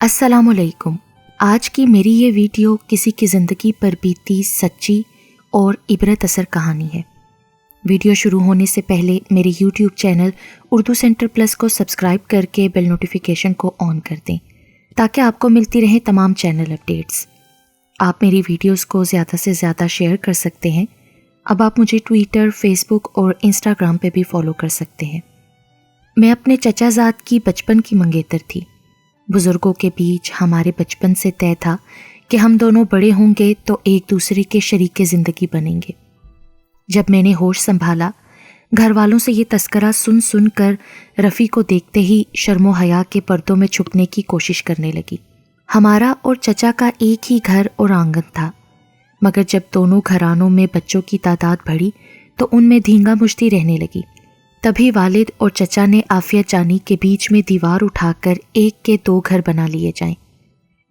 السلام علیکم۔ آج کی میری یہ ویڈیو کسی کی زندگی پر بیتی سچی اور عبرت اثر کہانی ہے۔ ویڈیو شروع ہونے سے پہلے میرے YouTube channel Urdu centre plus کو سبسکرائب کر کے بیل نوٹیفیکیشن کو آن کر دیں تاکہ آپ کو ملتی رہیں تمام چینل اپڈیٹس۔ آپ میری ویڈیوز کو زیادہ سے زیادہ شیئر کر سکتے ہیں۔ اب آپ مجھے ٹویٹر، فیس بک اور انسٹاگرام پہ بھی فالو کر سکتے ہیں۔ میں اپنے چچا زاد کی بچپن کی منگیتر تھی۔ بزرگوں کے بیچ ہمارے بچپن سے طے تھا کہ ہم دونوں بڑے ہوں گے تو ایک دوسرے کے شریک زندگی بنیں گے۔ جب میں نے ہوش سنبھالا، گھر والوں سے یہ تذکرہ سن سن کر رفیع کو دیکھتے ہی شرم و حیا کے پردوں میں چھپنے کی کوشش کرنے لگی۔ ہمارا اور چچا کا ایک ہی گھر اور آنگن تھا، مگر جب دونوں گھرانوں میں بچوں کی تعداد بڑھی تو ان میں دھینگا مشتی رہنے لگی۔ تبھی والد اور چچا نے عافیت جانی کے بیچ میں دیوار اٹھا کر ایک کے دو گھر بنا لیے جائیں۔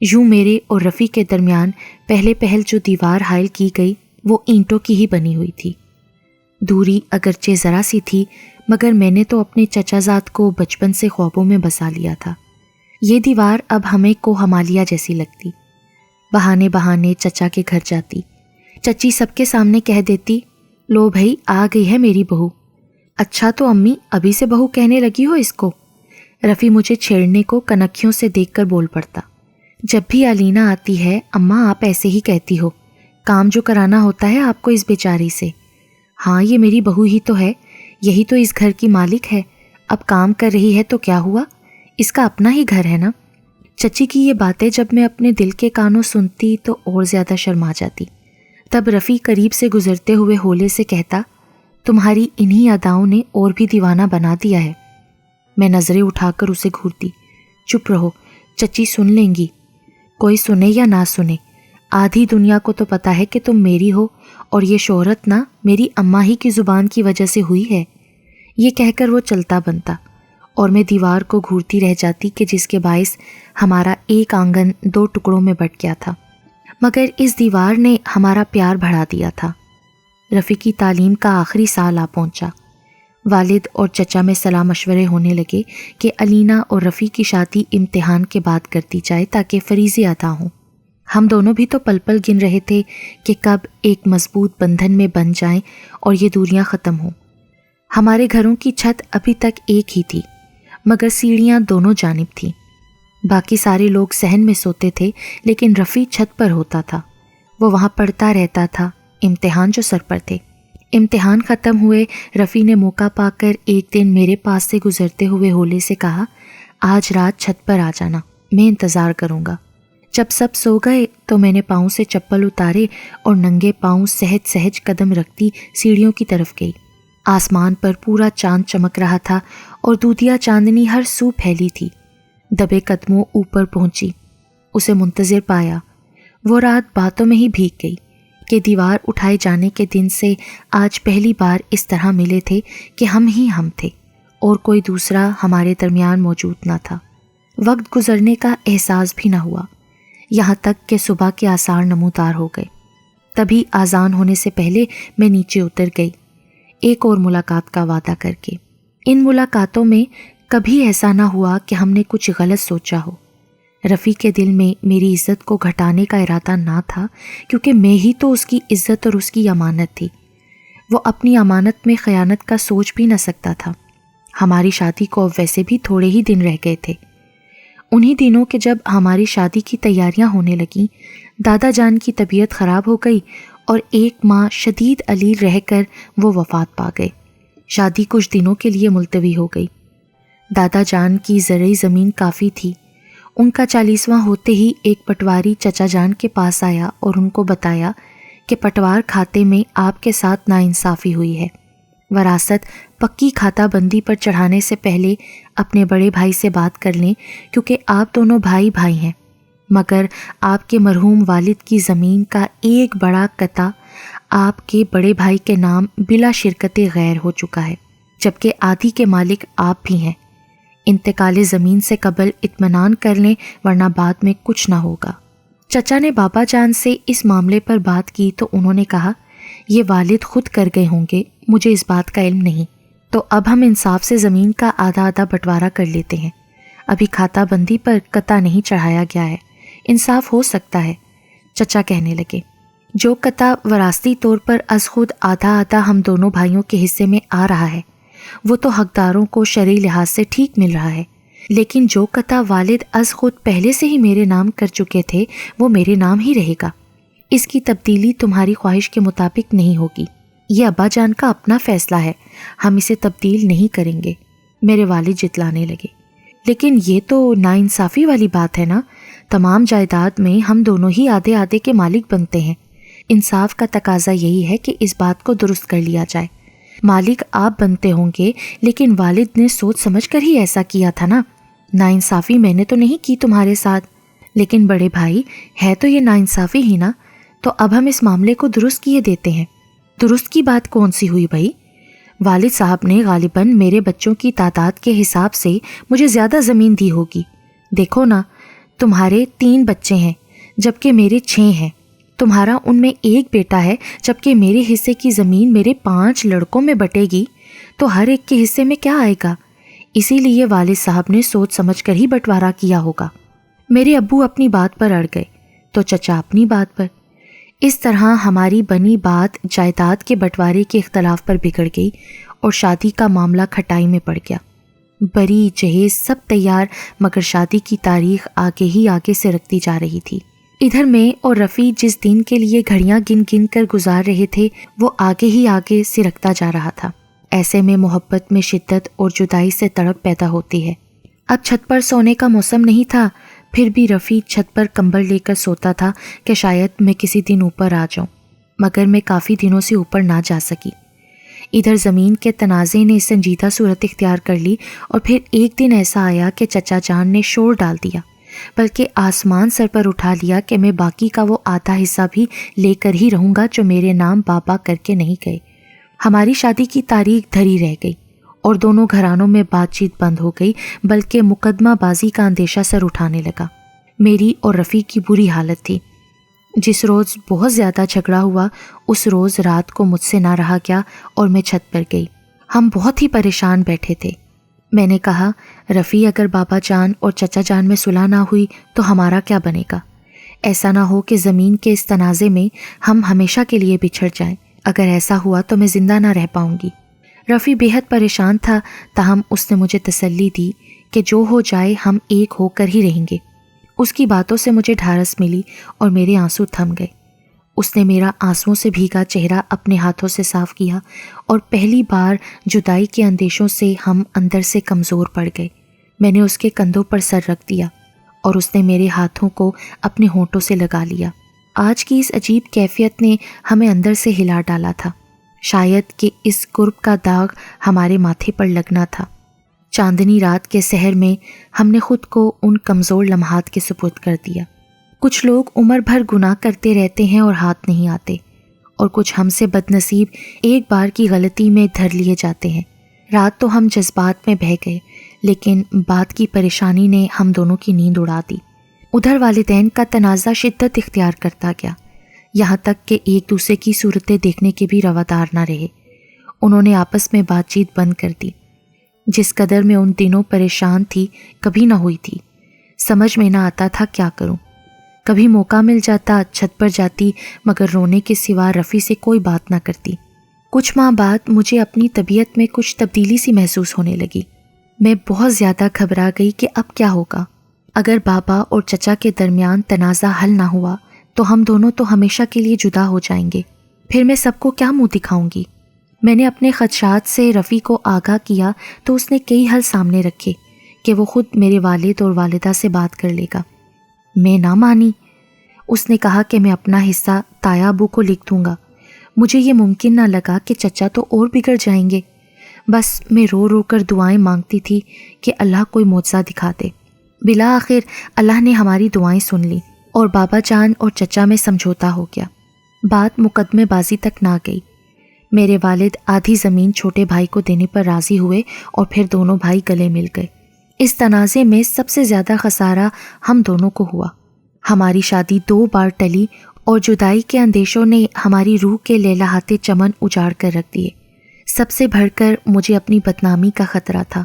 یوں میرے اور رفیع کے درمیان پہلے پہل جو دیوار حائل کی گئی وہ اینٹوں کی ہی بنی ہوئی تھی۔ دوری اگرچہ ذرا سی تھی، مگر میں نے تو اپنے چچا زاد کو بچپن سے خوابوں میں بسا لیا تھا۔ یہ دیوار اب ہمیں کو ہمالیہ جیسی لگتی۔ بہانے بہانے چچا کے گھر جاتی، چچی سب کے سامنے کہہ دیتی، لو بھائی آ گئی ہے میری بہو۔ اچھا تو امی ابھی سے بہو کہنے لگی ہو اس کو؟ رفیع مجھے چھیڑنے کو کنکھیوں سے دیکھ کر بول پڑتا، جب بھی علینا آتی ہے اماں آپ ایسے ہی کہتی ہو، کام جو کرانا ہوتا ہے آپ کو اس بیچاری سے۔ ہاں یہ میری بہو ہی تو ہے، یہی تو اس گھر کی مالک ہے، اب کام کر رہی ہے تو کیا ہوا، اس کا اپنا ہی گھر ہے نا۔ چچی کی یہ باتیں جب میں اپنے دل کے کانوں سنتی تو اور زیادہ شرما جاتی۔ تب رفیع قریب سے گزرتے ہوئے ہولے سے کہتا، تمہاری انہی اداؤں نے اور بھی دیوانہ بنا دیا ہے۔ میں نظریں اٹھا کر اسے گھورتی، چپ رہو چچی سن لیں گی۔ کوئی سنے یا نہ سنے، آدھی دنیا کو تو پتہ ہے کہ تم میری ہو، اور یہ شہرت نہ میری اماں ہی کی زبان کی وجہ سے ہوئی ہے۔ یہ کہہ کر وہ چلتا بنتا اور میں دیوار کو گھورتی رہ جاتی کہ جس کے باعث ہمارا ایک آنگن دو ٹکڑوں میں بٹ گیا تھا، مگر اس دیوار نے ہمارا پیار بڑھا دیا تھا۔ رفیع کی تعلیم کا آخری سال آ پہنچا۔ والد اور چچا میں صلاح مشورے ہونے لگے کہ علینا اور رفیع کی شادی امتحان کے بعد کرتی جائے تاکہ فریضے ادا ہوں۔ ہم دونوں بھی تو پل پل گن رہے تھے کہ کب ایک مضبوط بندھن میں بن جائیں اور یہ دوریاں ختم ہوں۔ ہمارے گھروں کی چھت ابھی تک ایک ہی تھی، مگر سیڑھیاں دونوں جانب تھیں۔ باقی سارے لوگ صحن میں سوتے تھے، لیکن رفیع چھت پر ہوتا تھا۔ وہ وہاں پڑھتا رہتا تھا، امتحان جو سر پر تھے۔ امتحان ختم ہوئے، رفیع نے موقع پا کر ایک دن میرے پاس سے گزرتے ہوئے ہولے سے کہا، آج رات چھت پر آ جانا، میں انتظار کروں گا۔ جب سب سو گئے تو میں نے پاؤں سے چپل اتارے اور ننگے پاؤں سہج سہج قدم رکھتی سیڑھیوں کی طرف گئی۔ آسمان پر پورا چاند چمک رہا تھا اور دودھیا چاندنی ہر سو پھیلی تھی۔ دبے قدموں اوپر پہنچی، اسے منتظر پایا۔ وہ رات باتوں میں ہی بھیگ گئی کہ دیوار اٹھائے جانے کے دن سے آج پہلی بار اس طرح ملے تھے کہ ہم ہی ہم تھے اور کوئی دوسرا ہمارے درمیان موجود نہ تھا۔ وقت گزرنے کا احساس بھی نہ ہوا، یہاں تک کہ صبح کے آثار نمودار ہو گئے۔ تبھی آذان ہونے سے پہلے میں نیچے اتر گئی، ایک اور ملاقات کا وعدہ کر کے۔ ان ملاقاتوں میں کبھی ایسا نہ ہوا کہ ہم نے کچھ غلط سوچا ہو۔ رفیع کے دل میں میری عزت کو گھٹانے کا ارادہ نہ تھا، کیونکہ میں ہی تو اس کی عزت اور اس کی امانت تھی۔ وہ اپنی امانت میں خیانت کا سوچ بھی نہ سکتا تھا۔ ہماری شادی کو اب ویسے بھی تھوڑے ہی دن رہ گئے تھے۔ انہی دنوں کہ جب ہماری شادی کی تیاریاں ہونے لگیں، دادا جان کی طبیعت خراب ہو گئی اور ایک ماہ شدید علیل رہ کر وہ وفات پا گئے۔ شادی کچھ دنوں کے لیے ملتوی ہو گئی۔ دادا جان کی زرعی زمین کافی تھی۔ ان کا 40واں ہوتے ہی ایک پٹواری چچا جان کے پاس آیا اور ان کو بتایا کہ پٹوار کھاتے میں آپ کے ساتھ ناانصافی ہوئی ہے۔ وراثت پکی کھاتا بندی پر چڑھانے سے پہلے اپنے بڑے بھائی سے بات کر لیں، کیونکہ آپ دونوں بھائی بھائی ہیں، مگر آپ کے مرحوم والد کی زمین کا ایک بڑا قطع آپ کے بڑے بھائی کے نام بلا شرکت غیر ہو چکا ہے، جبکہ آدھی کے مالک آپ بھی ہیں۔ انتقال زمین سے قبل اطمینان کر لیں، ورنہ بعد میں کچھ نہ ہوگا۔ چچا نے بابا جان سے اس معاملے پر بات کی تو انہوں نے کہا، یہ والد خود کر گئے ہوں گے، مجھے اس بات کا علم نہیں، تو اب ہم انصاف سے زمین کا آدھا آدھا بٹوارا کر لیتے ہیں۔ ابھی کھاتا بندی پر قطع نہیں چڑھایا گیا ہے، انصاف ہو سکتا ہے۔ چچا کہنے لگے، جو قطع وراثتی طور پر از خود آدھا آدھا ہم دونوں بھائیوں کے حصے میں آ رہا ہے وہ تو حقداروں کو شرعی لحاظ سے ٹھیک مل رہا ہے، لیکن جو قطع والد از خود پہلے سے ہی میرے نام کر چکے تھے وہ میرے نام ہی رہے گا۔ اس کی تبدیلی تمہاری خواہش کے مطابق نہیں ہوگی، یہ ابا جان کا اپنا فیصلہ ہے، ہم اسے تبدیل نہیں کریں گے۔ میرے والد جتلانے لگے، لیکن یہ تو ناانصافی والی بات ہے نا، تمام جائیداد میں ہم دونوں ہی آدھے آدھے کے مالک بنتے ہیں۔ انصاف کا تقاضا یہی ہے کہ اس بات کو درست کر لیا جائے۔ مالک آپ بنتے ہوں گے لیکن والد نے سوچ سمجھ کر ہی ایسا کیا تھا نا، ناانصافی میں نے تو نہیں کی تمہارے ساتھ۔ لیکن بڑے بھائی ہے تو یہ ناانصافی ہی نا، تو اب ہم اس معاملے کو درست کیے دیتے ہیں۔ درست کی بات کون سی ہوئی بھائی؟ والد صاحب نے غالباً میرے بچوں کی تعداد کے حساب سے مجھے زیادہ زمین دی ہوگی۔ دیکھو نا، تمہارے 3 بچے ہیں جبکہ میرے 6 ہیں، تمہارا ان میں 1 بیٹا ہے جبکہ میرے حصے کی زمین میرے 5 لڑکوں میں بٹے گی، تو ہر ایک کے حصے میں کیا آئے گا؟ اسی لیے والد صاحب نے سوچ سمجھ کر ہی بٹوارا کیا ہوگا۔ میرے ابو اپنی بات پر اڑ گئے تو چچا اپنی بات پر۔ اس طرح ہماری بنی بات جائیداد کے بٹوارے کے اختلاف پر بگڑ گئی اور شادی کا معاملہ کھٹائی میں پڑ گیا۔ بری جہیز سب تیار، مگر شادی کی تاریخ آگے ہی آگے سے رکھتی جا رہی تھی۔ ادھر میں اور رفیع جس دن کے لیے گھڑیاں گن گن کر گزار رہے تھے وہ آگے ہی آگے سرکتا جا رہا تھا۔ ایسے میں محبت میں شدت اور جدائی سے تڑپ پیدا ہوتی ہے۔ اب چھت پر سونے کا موسم نہیں تھا، پھر بھی رفیع چھت پر کمبل لے کر سوتا تھا کہ شاید میں کسی دن اوپر آ جاؤں، مگر میں کافی دنوں سے اوپر نہ جا سکی۔ ادھر زمین کے تنازع نے سنجیدہ صورت اختیار کر لی اور پھر ایک دن ایسا آیا کہ چچا جان نے شور ڈال دیا، بلکہ آسمان سر پر اٹھا لیا کہ میں باقی کا وہ آدھا حصہ بھی لے کر ہی رہوں گا جو میرے نام بابا کر کے نہیں گئے۔ ہماری شادی کی تاریخ دھری رہ گئی اور دونوں گھرانوں میں بات چیت بند ہو گئی، بلکہ مقدمہ بازی کا اندیشہ سر اٹھانے لگا۔ میری اور رفیع کی بری حالت تھی۔ جس روز بہت زیادہ جھگڑا ہوا اس روز رات کو مجھ سے نہ رہا گیا اور میں چھت پر گئی۔ ہم بہت ہی پریشان بیٹھے تھے۔ میں نے کہا، رفیع اگر بابا جان اور چچا جان میں صلح نہ ہوئی تو ہمارا کیا بنے گا؟ ایسا نہ ہو کہ زمین کے اس تنازع میں ہم ہمیشہ کے لیے بچھڑ جائیں۔ اگر ایسا ہوا تو میں زندہ نہ رہ پاؤں گی۔ رفیع بے حد پریشان تھا، تاہم اس نے مجھے تسلی دی کہ جو ہو جائے ہم ایک ہو کر ہی رہیں گے۔ اس کی باتوں سے مجھے ڈھارس ملی اور میرے آنسو تھم گئے۔ اس نے میرا آنسوؤں سے بھیگا چہرہ اپنے ہاتھوں سے صاف کیا اور پہلی بار جدائی کے اندیشوں سے ہم اندر سے کمزور پڑ گئے۔ میں نے اس کے کندھوں پر سر رکھ دیا اور اس نے میرے ہاتھوں کو اپنے ہونٹوں سے لگا لیا۔ آج کی اس عجیب کیفیت نے ہمیں اندر سے ہلا ڈالا تھا، شاید کہ اس قرب کا داغ ہمارے ماتھے پر لگنا تھا۔ چاندنی رات کے سحر میں ہم نے خود کو ان کمزور لمحات کے سپرد کر دیا۔ کچھ لوگ عمر بھر گناہ کرتے رہتے ہیں اور ہاتھ نہیں آتے، اور کچھ ہم سے بد نصیب ایک بار کی غلطی میں دھر لیے جاتے ہیں۔ رات تو ہم جذبات میں بہہ گئے، لیکن بعد کی پریشانی نے ہم دونوں کی نیند اڑا دی۔ ادھر والدین کا تنازع شدت اختیار کرتا گیا، یہاں تک کہ ایک دوسرے کی صورتیں دیکھنے کے بھی روادار نہ رہے۔ انہوں نے آپس میں بات چیت بند کر دی۔ جس قدر میں ان دنوں پریشان تھی کبھی نہ ہوئی تھی۔ سمجھ میں نہ آتا تھا کیا کروں۔ کبھی موقع مل جاتا چھت پر جاتی، مگر رونے کے سوا رفیع سے کوئی بات نہ کرتی۔ کچھ ماہ بعد مجھے اپنی طبیعت میں کچھ تبدیلی سی محسوس ہونے لگی۔ میں بہت زیادہ گھبرا گئی کہ اب کیا ہوگا۔ اگر بابا اور چچا کے درمیان تنازع حل نہ ہوا تو ہم دونوں تو ہمیشہ کے لیے جدا ہو جائیں گے، پھر میں سب کو کیا منہ دکھاؤں گی؟ میں نے اپنے خدشات سے رفیع کو آگاہ کیا تو اس نے کئی حل سامنے رکھے کہ وہ خود میرے والد اور والدہ سے بات کر لے گا۔ میں نہ مانی۔ اس نے کہا کہ میں اپنا حصہ تایا ابو کو لکھ دوں گا۔ مجھے یہ ممکن نہ لگا کہ چچا تو اور بگڑ جائیں گے۔ بس میں رو رو کر دعائیں مانگتی تھی کہ اللہ کوئی معجزہ دکھا دے۔ بالآخر اللہ نے ہماری دعائیں سن لی اور بابا جان اور چچا میں سمجھوتا ہو گیا۔ بات مقدمے بازی تک نہ گئی۔ میرے والد آدھی زمین چھوٹے بھائی کو دینے پر راضی ہوئے اور پھر دونوں بھائی گلے مل گئے۔ اس تنازع میں سب سے زیادہ خسارہ ہم دونوں کو ہوا۔ ہماری شادی 2 بار ٹلی اور جدائی کے اندیشوں نے ہماری روح کے لہلہاتے چمن اجاڑ کر رکھ دیے۔ سب سے بڑھ کر مجھے اپنی بدنامی کا خطرہ تھا۔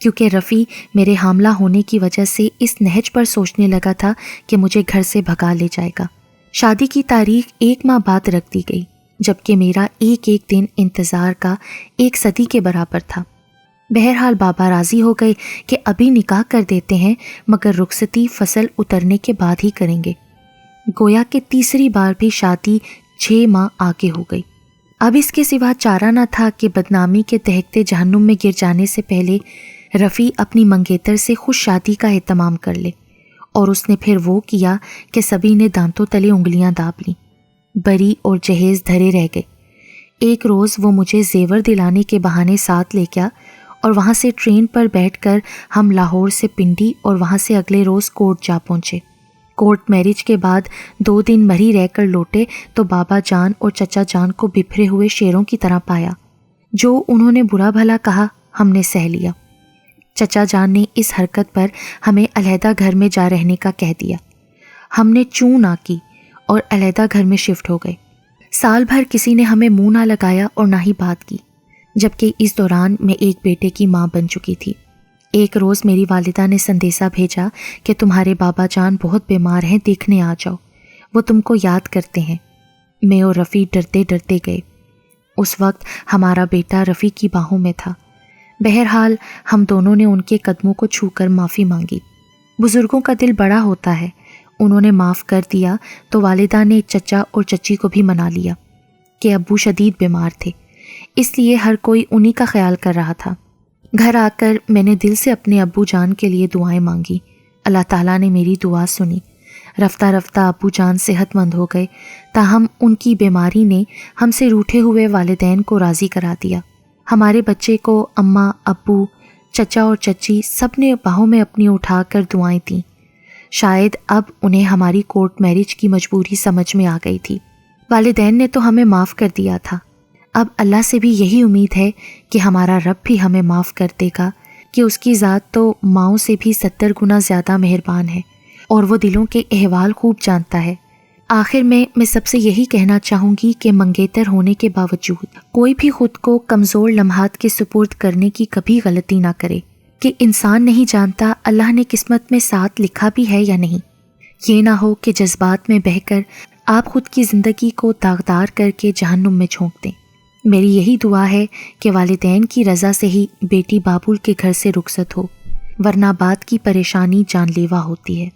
کیونکہ رفیع میرے حاملہ ہونے کی وجہ سے اس نہج پر سوچنے لگا تھا کہ مجھے گھر سے بھگا لے جائے گا۔ شادی کی تاریخ 1 ماہ بعد رکھ دی گئی، جبکہ میرا ایک ایک دن انتظار کا 1 صدی کے برابر تھا۔ بہرحال بابا راضی ہو گئے کہ ابھی نکاح کر دیتے ہیں، مگر رخصتی فصل اترنے کے بعد ہی کریں گے۔ گویا کہ تیسری بار بھی شادی 6 ماہ آگے ہو گئی۔ اب اس کے سوا چارہ نہ تھا کہ بدنامی کے دہکتے جہنم میں گر جانے سے پہلے رفیع اپنی منگیتر سے خوش شادی کا اہتمام کر لے، اور اس نے پھر وہ کیا کہ سبھی نے دانتوں تلے انگلیاں داب لیں، بری اور جہیز دھرے رہ گئے۔ ایک روز وہ مجھے زیور دلانے کے بہانے ساتھ لے گیا، اور وہاں سے ٹرین پر بیٹھ کر ہم لاہور سے پنڈی اور وہاں سے اگلے روز کوٹ جا پہنچے۔ کورٹ میرج کے بعد 2 دن مری رہ کر لوٹے تو بابا جان اور چچا جان کو بپھرے ہوئے شیروں کی طرح پایا۔ جو انہوں نے برا بھلا کہا ہم نے سہ لیا۔ چچا جان نے اس حرکت پر ہمیں علیحدہ گھر میں جا رہنے کا کہہ دیا۔ ہم نے چوں نہ کی اور علیحدہ گھر میں شفٹ ہو گئے۔ سال بھر کسی نے ہمیں منہ نہ لگایا اور نہ ہی بات کی، جبکہ اس دوران میں ایک بیٹے کی ماں بن چکی تھی۔ ایک روز میری والدہ نے سندیسہ بھیجا کہ تمہارے بابا جان بہت بیمار ہیں، دیکھنے آ جاؤ، وہ تم کو یاد کرتے ہیں۔ میں اور رفیع ڈرتے ڈرتے گئے۔ اس وقت ہمارا بیٹا رفیع کی باہوں میں تھا۔ بہرحال ہم دونوں نے ان کے قدموں کو چھو کر معافی مانگی۔ بزرگوں کا دل بڑا ہوتا ہے، انہوں نے معاف کر دیا تو والدہ نے چچا اور چچی کو بھی منا لیا کہ ابو شدید بیمار تھے، اس لیے ہر کوئی انہی کا خیال کر رہا تھا۔ گھر آ کر میں نے دل سے اپنے ابو جان کے لیے دعائیں مانگی۔ اللہ تعالیٰ نے میری دعا سنی۔ رفتہ رفتہ ابو جان صحت مند ہو گئے، تاہم ان کی بیماری نے ہم سے روٹھے ہوئے والدین کو راضی کرا دیا۔ ہمارے بچے کو اماں، ابو، چچا اور چچی سب نے باہوں میں اپنی اٹھا کر دعائیں دیں۔ شاید اب انہیں ہماری کورٹ میرج کی مجبوری سمجھ میں آ گئی تھی۔ والدین نے تو ہمیں معاف کر دیا تھا، اب اللہ سے بھی یہی امید ہے کہ ہمارا رب بھی ہمیں معاف کر دے گا، کہ اس کی ذات تو ماؤں سے بھی 70 گنا زیادہ مہربان ہے اور وہ دلوں کے احوال خوب جانتا ہے۔ آخر میں سب سے یہی کہنا چاہوں گی کہ منگیتر ہونے کے باوجود کوئی بھی خود کو کمزور لمحات کے سپرد کرنے کی کبھی غلطی نہ کرے، کہ انسان نہیں جانتا اللہ نے قسمت میں ساتھ لکھا بھی ہے یا نہیں۔ یہ نہ ہو کہ جذبات میں بہہ کر آپ خود کی زندگی کو داغدار کر کے جہنم میں جھونک دیں۔ میری یہی دعا ہے کہ والدین کی رضا سے ہی بیٹی بابول کے گھر سے رخصت ہو، ورنہ بعد کی پریشانی جان لیوا ہوتی ہے۔